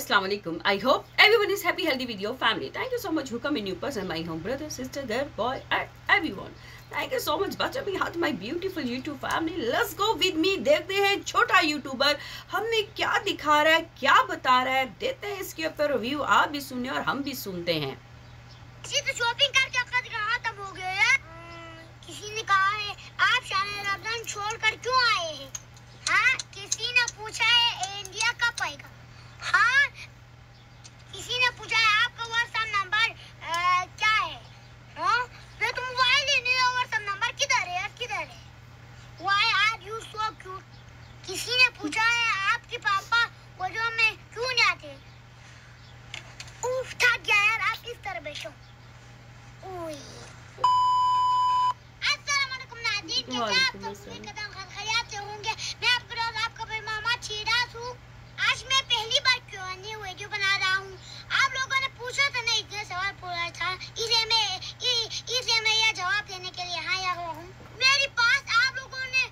Assalamu alaikum. I hope everyone is happy, healthy with your family. Thank you so much who come in new person, my home brother, sister, girl, boy, and everyone. Thank you so much बच्चा भी हाथ my beautiful YouTube family. Let's go with me. देखते हैं छोटा YouTuber हमें क्या दिखा रहा है, क्या बता रहा है. देते हैं इसके ऊपर रिव्यू. आप भी सुने और हम भी सुनते हैं. तो शॉपिंग करके खत्म हो गया है. किसी ने कहा है आप शान रमजान छोड़कर क्यों आए हैं? हाँ, किसी ने पूछा है इंडिया कब आएगा? हाँ, किसी ने पूछा है आपका व्हाट्सएप नंबर क्या है? हाँ, मैं तो मोबाइल ही नहीं है. व्हाट्सएप नंबर किधर है? किधर है? Why are you so cute? किसी ने पूछा है आपके पापा वजह में क्यों नहीं आते? उफ, थक गया यार. आप किस तरह बैठो? अस्सलामुअलैकुम नाज़रीन, कैसे आप सब खैरियत से होंगे? मैं आपका दोस्त आपका भाई मोहम्मद शिराज हूँ. आज मैं पहली बार क्यों वीडियो बना रहा हूँ. आप लोगों ने पूछा था ना, इतने सवाल पूछा था, इसलिए मैं यह जवाब देने के लिए यहाँ आया हूँ. मेरे पास आप लोगों ने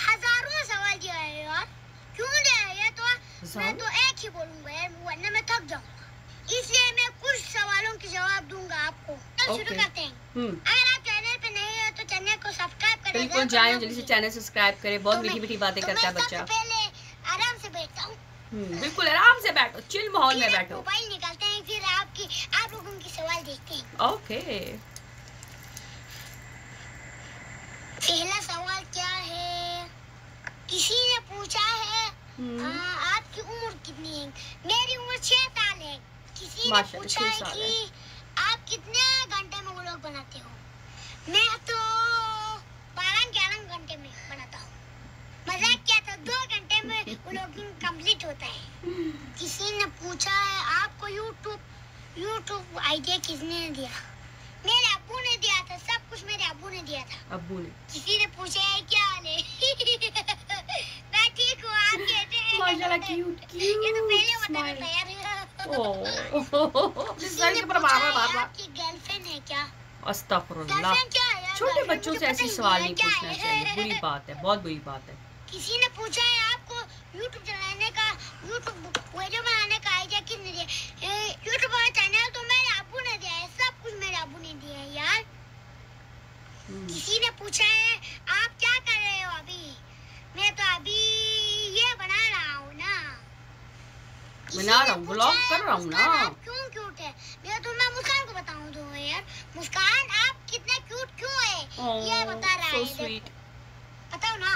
हजारों सवाल दिया है यार. क्यों दिया है? तो मैं तो एक ही बोलूँगा यार, वरना मैं थक जाऊँगा. इसलिए मैं कुछ सवालों के जवाब दूंगा आपको. शुरू करते हैं. अगर आप चैनल पे नए हैं तो चैनल को सब्सक्राइब करें. बिल्कुल जाएं, जल्दी से चैनल सब्सक्राइब करें. बहुत मीठी मीठी बातें करता है बच्चा. पहले आराम से बैठता हूँ. बिल्कुल आराम से बैठो, चिल माहौल में बैठो. मोबाइल निकालते हैं, फिर आप लोगों की सवाल देखते हैं. ओके. पहला सवाल क्या है? किसी ने पूछा है आपकी उम्र कितनी है? मेरी उम्र 6 साल है. किसी ने पूछा है कि आप कितने घंटे में व्लॉग बनाते हो? मैं तो 12-11 घंटे में बनाता हूँ. मजाक किया था, 2 घंटे में व्लॉगिंग कंप्लीट होता है. किसी ने पूछा है आपको यूट्यूब आइडिया किसने दिया? मेरे अब्बू ने दिया था. सब कुछ मेरे अब्बू ने दिया था. अब्बू ने. किसी ने पूछा है क्या हाल है? मैं ठीक हूँ, आप कैसे हैं? माशाल्लाह, क्यूट ये तो पहले बताना था यार. आपकी गर्लफ्रेंड है क्या? अस्तगफुरुल्लाह. छोटे बच्चों से ऐसी सवाल नहीं पूछना चाहिए. बुरी बात है, बहुत बुरी बात है. किसी ने पूछा है आपको यूट्यूब वीडियो बनाने का आइडिया किसने दिया? यूट्यूब चैनल तो मेरे अब्बू ने दिया है. सब कुछ मेरे अब्बू ने दिया है यार. किसी ने पूछा है आप क्या कर रहे हो अभी? मैं तो अभी ये बना रहा हूँ ना. व्लॉग कर रहा हूँ ना. क्यों क्यूट है? मैं मुस्कान को बताऊँ तो यार. मुस्कान आप कितने क्यूट क्यों है? ये बता रहा है. स्वीट. बताओ ना.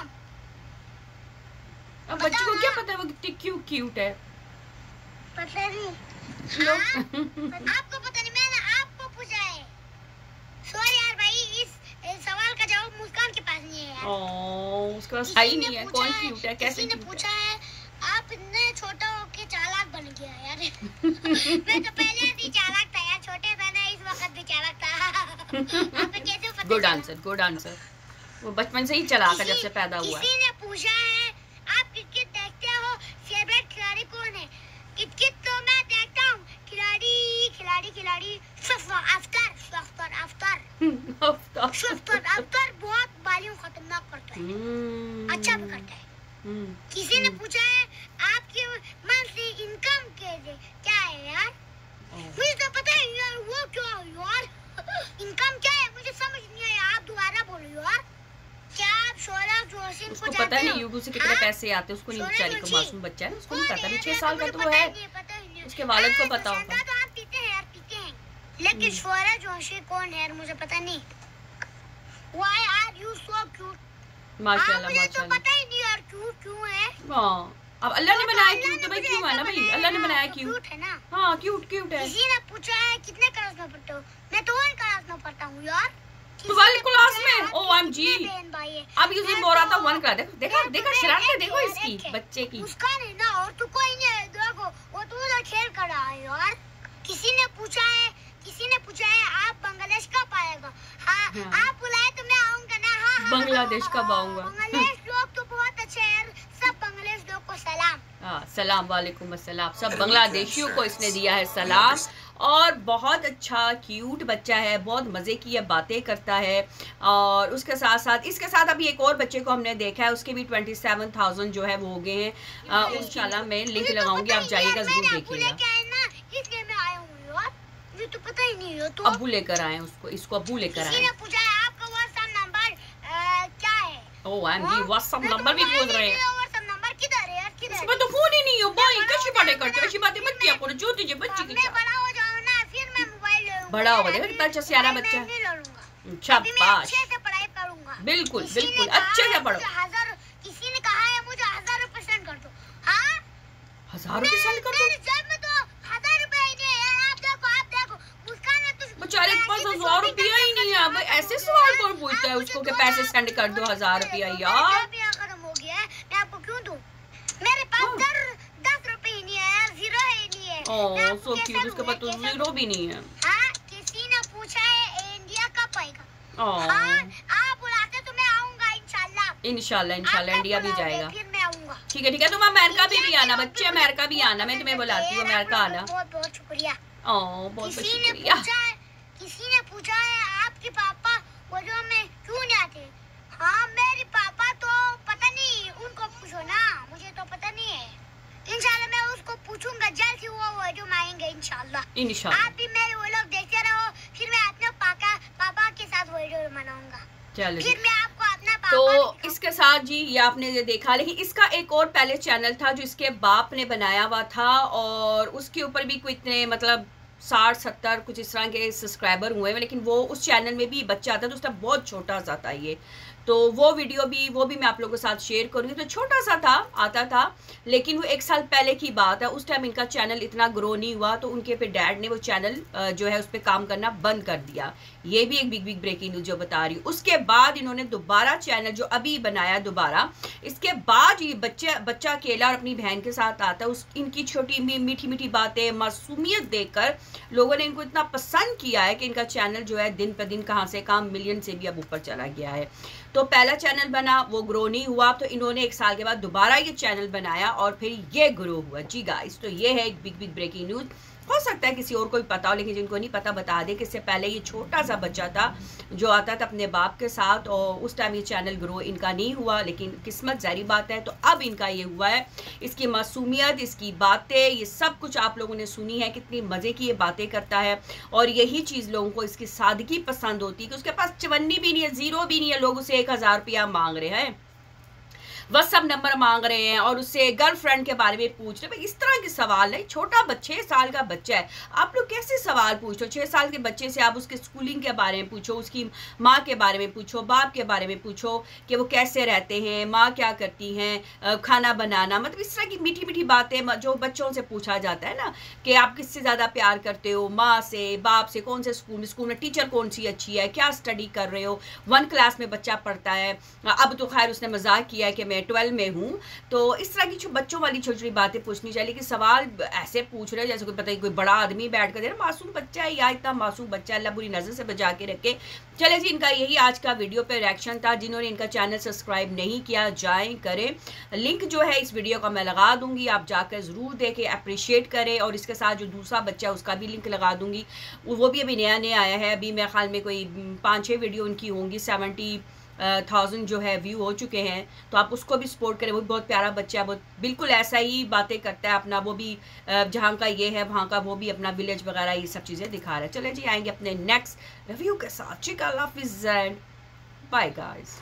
अब बच्चे को क्या पता है वो कितनी क्यूट है? पता नहीं. आपको पता नहीं, मैंने आपको पूछा है. सॉरी यार भाई, इस सवाल का जवाब मुस्कान के पास नहीं है यार. उसके पास है ही नहीं है. कौन क्यूट है? कैसे? किसी ने पूछा है आप इतने छोटा होके चालाक बन गया यार. मैं तो पहले से चालाक था यार. छोटे थे ना, इस वक्त भी चालाक था. आपको कैसे पता? Good answer. वो बचपन से ही चालाक है, जब से पैदा हुआ है. किसी ने पूछा है आप क्रिकेट देखते हो? फेवरेट खिलाड़ी कौन है? क्रिकेट तो मैं देखता हूँ. खिलाड़ी अफ्तार बहुत बॉलिंग खतरनाक करता है. अच्छा भी करता है. किसी ने पूछा है आपकी मंथली इनकम क्या है यार? मुझे तो पता है यार. वो क्या है यार? इनकम क्या है मुझे समझ नहीं आया. आप दोबारा बोलो यार. क्या आप शोरा जोशी को उसको पता नहीं यूट्यूब से कितने पैसे आते हैं. उसको नहीं, बेचारी को मासूम बच्चा है ना, उसको नहीं पता. अभी 6 साल का तो है. उसके वालिद को पता होगा. तो आप पीते हैं यार, पीते हैं. लेकिन शोरा जोशी कौन है यार? मुझे पता नहीं. Why are you so cute? माशाल्लाह मुझे तो पता ही नहीं यार क्यों है. अब अल्लाह ने बनाया क्यूट तो भाई क्यों है ना भाई. अल्लाह ने बनाया क्यूट है ना. हाँ, क्यूट है. किसी ने पूछा है कितने क्लास में पढ़ते हो? मैं तो 1 क्लास में पढ़ता हूँ यार. वाली क्लास में. OMG. अब यूं बोल रहा था 1 क्लास. देखो शरारत देखो इसकी बच्चे की. उसका नहीं ना, और तू कोई नहीं है. देखो वो तू तो खेल कर रहा है यार. किसी ने पूछा है आप बांग्लादेश कब आएगा? हाँ, आप बुलाए तो मैं आऊंगा ना. हाँ, बांग्लादेश कब आऊंगा? बांग्लादेश लोग तो बहुत अच्छे हैं यार. सब बांग्लादेश लोग को सलाम. सलाम वालेकुम अस्सलाम. सब बांग्लादेशियों को इसने दिया है सलाम. और बहुत अच्छा क्यूट बच्चा है, बहुत मज़े की बातें करता है। और उसके साथ साथ इसके साथ अभी एक और बच्चे को हमने देखा है, उसके भी 27,000 जो है वो हो गए हैं। इंशाल्लाह मैं लिंक लगाऊंगी, आप जाइएगा जरूर देखिएगा। तो पता ही नहीं हो तो अब्बू लेकर आए उसको, इसको अब्बू लेकर आए। पूछा है आपका व्हाट्सएप नंबर क्या है? ओह एमजी व्हाट्सएप नंबर भी पूछ रहे हैं। व्हाट्सएप नंबर किधर है यार, किधर? इसमें तो फोन ही नहीं हो भाई, कैसी बातें करते हो? ऐसी बातें मत किया करो, जो तुझे बच्ची की मैं बड़ा हो जाऊं ना फिर मैं मोबाइल ले लूंगा। बड़ा हो जाएगा, कितना अच्छा सियाना बच्चा है। नहीं ले लूंगा, शाबाश, अच्छे से पढ़ाई करूंगा। बिल्कुल बिल्कुल अच्छे से पढ़ो। किसी ने कहा है मुझे 1000 रुपए सेंड कर दो। हाँ 1000 रुपए सेंड कर दो? बेचारे के पास 1000 रुपया ही नहीं है। अब ऐसे सवाल कौन पूछता है उसको कि पैसे सेंड कर दो 1000 रुपया? यार खत्म हो गया है, मैं आपको क्यों दूं? मेरे पास 10 रुपए ही नहीं है, जीरो ही नहीं है। ओह सो क्यूट, उसके पास तो जीरो भी नहीं है। हाँ किसी ने पूछा है इंडिया कब आएगा? हाँ आप बुलाते तो मैं आऊंगा इंशाल्लाह। इंशाल्लाह इंडिया भी जाएगा। फिर मैं आऊंगा। ठीक है तुम अमेरिका भी आना बच्चे, अमेरिका भी आना, मैं तुम्हें बुलाती हूँ अमेरिका आना। बहुत बहुत शुक्रिया। बहुत शुक्रिया। किसी ने पूछा है आपके पापा वजह में क्यों नहीं आते? हाँ मेरे पापा तो पता नहीं, उनको पूछो ना, मुझे तो पता नहीं है। इंशाल्लाह मैं उसको पूछूंगा, जल्द ही वो वजह में आएंगे इंशाल्लाह। आप भी मेरे वो लोग देखते रहो, फिर मैं अपने पापा के साथ वजह मनाऊंगा। चलो फिर मैं आपको अपना पापा तो इसके साथ जी ये आपने ये देखा, लेकिन इसका एक और पहले चैनल था जो इसके बाप ने बनाया हुआ था, और उसके ऊपर भी कोई इतने मतलब 60-70 कुछ इस तरह के सब्सक्राइबर हुए हैं, लेकिन वो उस चैनल में भी बच्चा आता तो उसका बहुत छोटा सा था ये, तो वो वीडियो भी वो भी मैं आप लोगों के साथ शेयर करूंगी। तो छोटा सा था, आता था, लेकिन वो 1 साल पहले की बात है। उस टाइम इनका चैनल इतना ग्रो नहीं हुआ, तो उनके पे डैड ने वो चैनल जो है उस पर काम करना बंद कर दिया। ये भी एक बिग ब्रेकिंग न्यूज जो बता रही हूँ। उसके बाद इन्होंने दोबारा चैनल जो अभी बनाया दोबारा, इसके बाद ये बच्चा अकेला और अपनी बहन के साथ आता है। उस इनकी छोटी मीठी मीठी बातें, मासूमियत देखकर लोगों ने इनको इतना पसंद किया है कि इनका चैनल जो है दिन पर दिन कहाँ से कहाँ मिलियन से भी अब ऊपर चला गया है। तो पहला चैनल बना, वो ग्रो नहीं हुआ, तो इन्होंने 1 साल के बाद दोबारा ये चैनल बनाया और फिर ये ग्रो हुआ। जी गाइस, तो ये है एक बिग ब्रेकिंग न्यूज। हो सकता है किसी और को भी पता हो, लेकिन जिनको नहीं पता बता दे कि इससे पहले ये छोटा सा बच्चा था जो आता था अपने बाप के साथ, और उस टाइम ये चैनल ग्रो इनका नहीं हुआ, लेकिन किस्मत जारी बात है तो अब इनका ये हुआ है। इसकी मासूमियत, इसकी बातें, ये सब कुछ आप लोगों ने सुनी है, कितनी मज़े की ये बातें करता है, और यही चीज़ लोगों को इसकी सादगी पसंद होती है कि उसके पास चवन्नी भी नहीं है, जीरो भी नहीं है, लोग उसे 1000 रुपया मांग रहे हैं, व्हाट्सएप नंबर मांग रहे हैं, और उससे गर्लफ्रेंड के बारे में पूछ रहे हैं। इस तरह के सवाल नहीं, छोटा 6 साल का बच्चा है, आप लोग कैसे सवाल पूछो? 6 साल के बच्चे से आप उसके स्कूलिंग के बारे में पूछो, उसकी माँ के बारे में पूछो, बाप के बारे में पूछो कि वो कैसे रहते हैं, माँ क्या करती हैं, खाना बनाना, मतलब इस तरह की मीठी मीठी बातें जो बच्चों से पूछा जाता है ना, कि आप किससे ज़्यादा प्यार करते हो, माँ से, बाप से, कौन से स्कूल में टीचर कौन सी अच्छी है, क्या स्टडी कर रहे हो। 1 क्लास में बच्चा पढ़ता है, अब तो खैर उसने मजाक किया है कि मैं 12 में हूँ। तो इस तरह की जो बच्चों वाली छोटी छोटी बातें पूछनी चाहिए, लेकिन सवाल ऐसे पूछ रहे हैं जैसे कोई पता ही कोई बड़ा आदमी बैठ कर दे रहा, मासूम बच्चा है, या इतना मासूम बच्चा, अल्लाह बुरी नजर से बचा के रखे। चले जी, इनका यही आज का वीडियो पे रिएक्शन था। जिन्होंने इनका चैनल सब्सक्राइब नहीं किया जाएं करें, लिंक जो है इस वीडियो का मैं लगा दूंगी, आप जाकर जरूर देखें, अप्रिशिएट करें, और इसके साथ जो दूसरा बच्चा है उसका भी लिंक लगा दूंगी, वो भी अभी नया आया है। अभी मेरे ख्याल में कोई 5-6 वीडियो उनकी होंगी, 70,000 जो है व्यू हो चुके हैं, तो आप उसको भी सपोर्ट करें। वो बहुत प्यारा बच्चा है, बहुत बिल्कुल ऐसा ही बातें करता है अपना, वो भी जहाँ का ये है वहाँ का वो भी अपना विलेज वगैरह ये सब चीज़ें दिखा रहा है। चले जी, आएंगे अपने नेक्स्ट रिव्यू के साथ। चिक अल्लाह हाफिज़ एंड बाय गाइस।